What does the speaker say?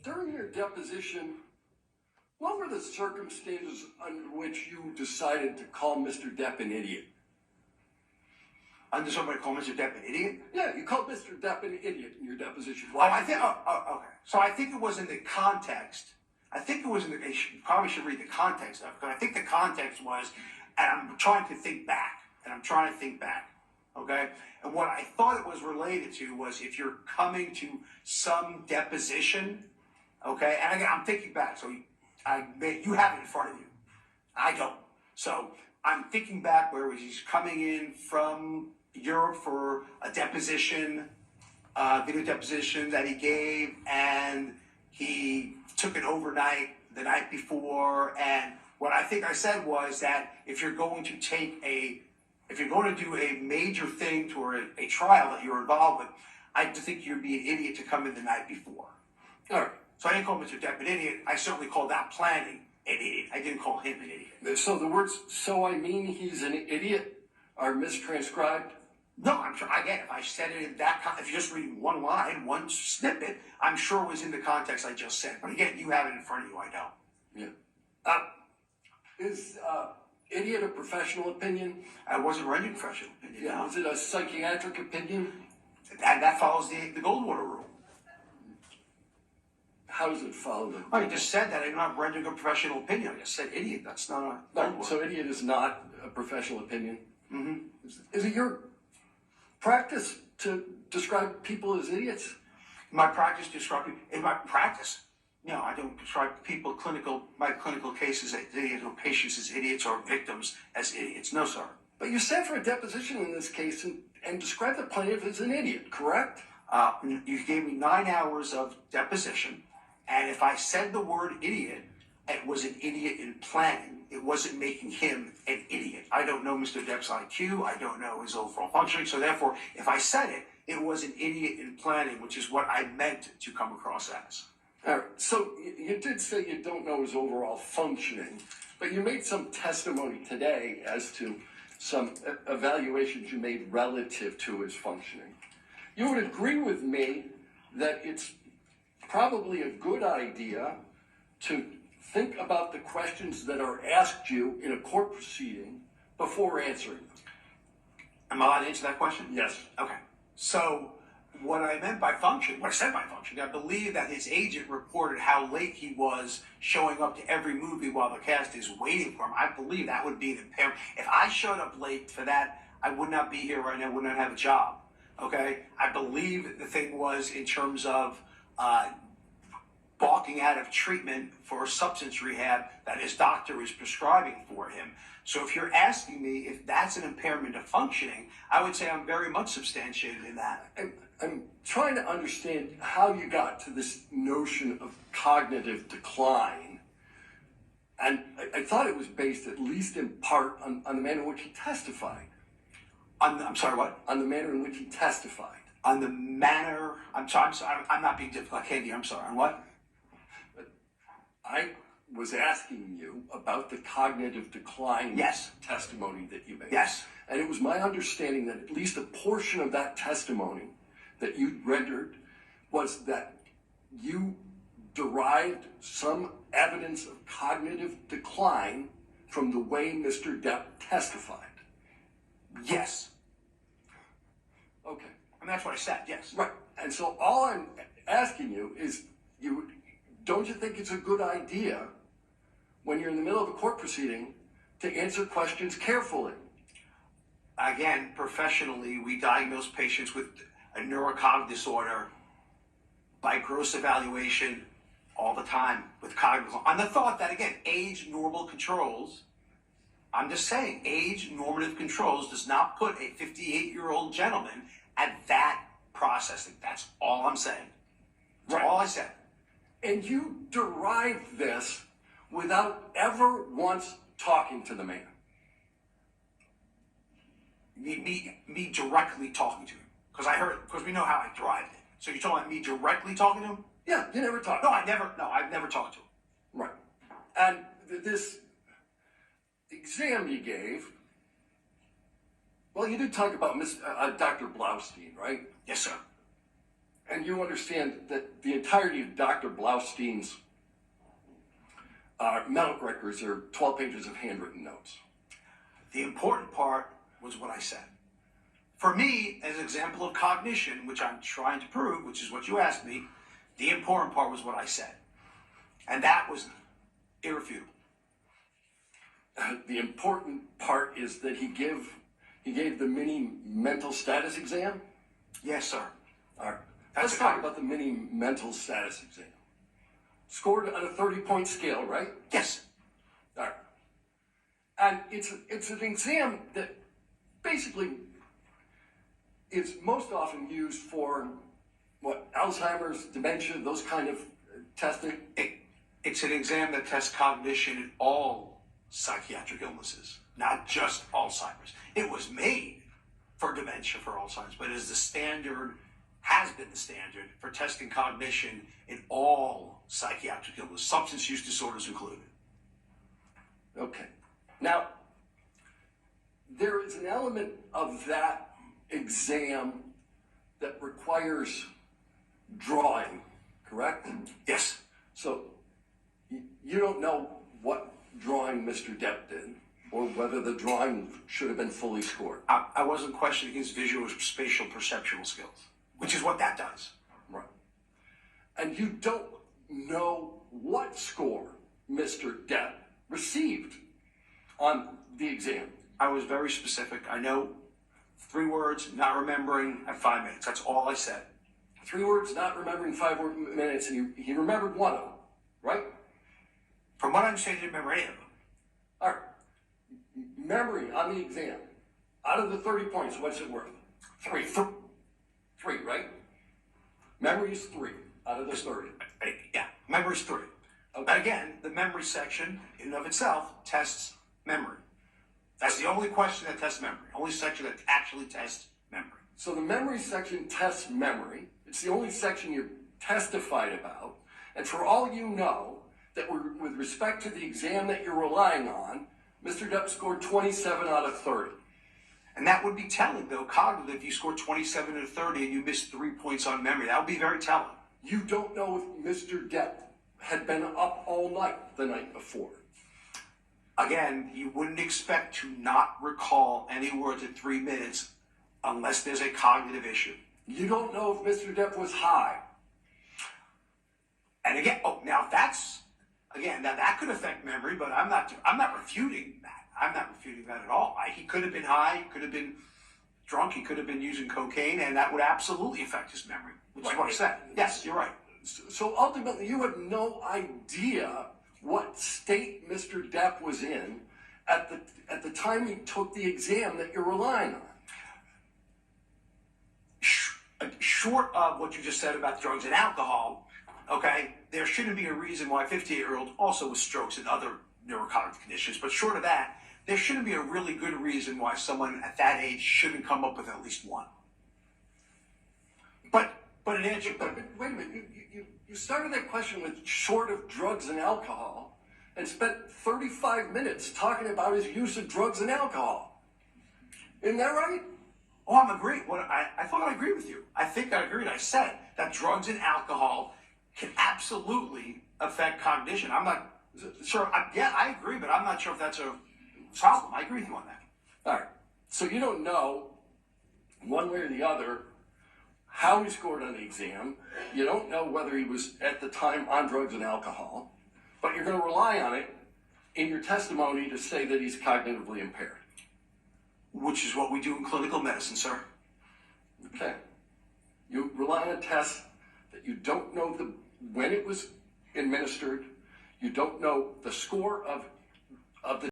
During your deposition, what were the circumstances under which you decided to call Mr. Depp an idiot? Under somebody call Mr. Depp an idiot? Yeah, you called Mr. Depp an idiot in your deposition. Okay. So I think it was in the context. You probably should read the context of it, because I think the context was, and I'm trying to think back, okay? And what I thought it was related to was if you're coming to some deposition, okay? And again, I'm thinking back, so you have it in front of you. I don't. So I'm thinking back where he's coming in from Europe for a deposition, video deposition that he gave, and he took it overnight the night before. And what I think I said was that if you're going to do a major thing to a trial that you're involved with, I think you'd be an idiot to come in the night before. All right. So I didn't call Mr. Depp an idiot. I certainly called that planning an idiot. I didn't call him an idiot. So the words, so I mean he's an idiot, are mistranscribed? No, I'm sure. Again, if I said it in that, if you just read one line, one snippet, I'm sure it was in the context I just said. But again, you have it in front of you. I don't. Yeah. Is idiot a professional opinion? It wasn't a professional opinion. Yeah. Is it a psychiatric opinion? And that follows the Goldwater rule. How does it follow? I just said that I'm not rendering a professional opinion. I just said idiot. That's not a. So idiot is not a professional opinion. Mm-hmm. Is it your practice to describe people as idiots? My practice no, I don't describe my clinical cases as idiots or patients as idiots or victims as idiots. No, sir. But you sat for a deposition in this case and described the plaintiff as an idiot, correct? You gave me 9 hours of deposition, and if I said the word idiot, it was an idiot in planning. It wasn't making him an idiot. I don't know Mr. Depp's IQ. I don't know his overall functioning. So therefore, if I said it, it was an idiot in planning, which is what I meant to come across as. All right. So you did say you don't know his overall functioning, but you made some testimony today as to some evaluations you made relative to his functioning. You would agree with me that it's probably a good idea to think about the questions that are asked you in a court proceeding before answering them. Am I allowed to answer that question? Yes. Okay. So what I said by function, I believe that his agent reported how late he was showing up to every movie while the cast is waiting for him. I believe that would be an impairment. If I showed up late for that, I would not be here right now, would not have a job. Okay? I believe the thing was in terms of balking out of treatment for substance rehab that his doctor is prescribing for him. So if you're asking me if that's an impairment of functioning, I would say I'm very much substantiated in that. I'm trying to understand how you got to this notion of cognitive decline. And I thought it was based, at least in part, on the manner in which he testified. I'm sorry, what? On the manner in which he testified. On the manner, I'm sorry, I'm not being difficult. Candy, I'm sorry, on what? I was asking you about the cognitive decline testimony that you made. Yes. And it was my understanding that at least a portion of that testimony that you rendered was that you derived some evidence of cognitive decline from the way Mr. Depp testified. Yes. Okay. And that's what I said, yes. Right. And so all I'm asking you is, don't you think it's a good idea when you're in the middle of a court proceeding to answer questions carefully? Again, professionally, we diagnose patients with a neurocognitive disorder by gross evaluation all the time with cognitive. On the thought that, again, age normal controls, I'm just saying, age normative controls does not put a 58-year-old gentleman at that processing. That's all I'm saying. That's all I said. And you derived this without ever once talking to the man. Me directly talking to him. Because we know how I derived it. So you're talking about me directly talking to him? Yeah, you never talked. I've never talked to him. Right. And this exam you gave, well, you did talk about Dr. Blaustein, right? Yes, sir. and you understand that the entirety of Dr. Blaustein's medical records are 12 pages of handwritten notes. The important part was what I said. For me, as an example of cognition, which I'm trying to prove, which is what you asked me, the important part was what I said. And that was irrefutable. The important part is that he gave the mini mental status exam. Yes, sir. All right. Let's talk about the mini mental status exam. Scored on a 30-point scale, right? Yes. All right. And it's an exam that basically is most often used for what, Alzheimer's, dementia, those kind of testing. It's an exam that tests cognition in all psychiatric illnesses, not just Alzheimer's. It was made for dementia, for Alzheimer's, but is the standard, has been the standard for testing cognition in all psychiatric illness, substance use disorders included. Okay. Now, there is an element of that exam that requires drawing, correct? Yes. So you don't know what drawing Mr. Depp did, or whether the drawing should have been fully scored. I wasn't questioning his visual spatial perceptual skills, which is what that does. Right. And you don't know what score Mr. Depp received on the exam. I was very specific. I know 3 words, not remembering, at 5 minutes. That's all I said. 3 words, not remembering 5 minutes, and he remembered one of them, right? From what I understand, he didn't remember any of them. All right. Memory on the exam. Out of the 30 points, what's it worth? 3. 3, right? Memory is 3 out of the 30. Yeah, memory's 3. Okay. But again, the memory section, in and of itself, tests memory. That's the only question that tests memory. Only section that actually tests memory. So the memory section tests memory. It's the only section you're testified about. And for all you know, that with respect to the exam that you're relying on, Mr. Depp scored 27 out of 30. And that would be telling, though, cognitive. If you score 27 out of 30 and you miss 3 points on memory, that would be very telling. You don't know if Mr. Depp had been up all night the night before. Again, you wouldn't expect to not recall any words at 3 minutes unless there's a cognitive issue. You don't know if Mr. Depp was high. And again, now that could affect memory, but I'm not refuting that. I'm not refuting that at all. He could have been high, he could have been drunk, he could have been using cocaine, and that would absolutely affect his memory, which is what I said. Yes, you're right. So ultimately, you had no idea what state Mr. Depp was in at the time he took the exam that you're relying on. Short of what you just said about drugs and alcohol, okay, there shouldn't be a reason why a 58-year-old also with strokes and other neurocognitive conditions, but short of that, there shouldn't be a really good reason why someone at that age shouldn't come up with at least one. But in answer... But wait a minute, you started that question with short of drugs and alcohol and spent 35 minutes talking about his use of drugs and alcohol. Isn't that right? Oh, I'm agreeing. I thought I agreed with you. I think I agreed. I said that drugs and alcohol can absolutely affect cognition. I'm not sure. I agree, but I'm not sure if that's a problem. I agree with you on that. All right. So you don't know, one way or the other, how he scored on the exam. You don't know whether he was, at the time, on drugs and alcohol. But you're going to rely on it in your testimony to say that he's cognitively impaired. Which is what we do in clinical medicine, sir. Okay. You rely on a test that you don't know when it was administered. You don't know the score of the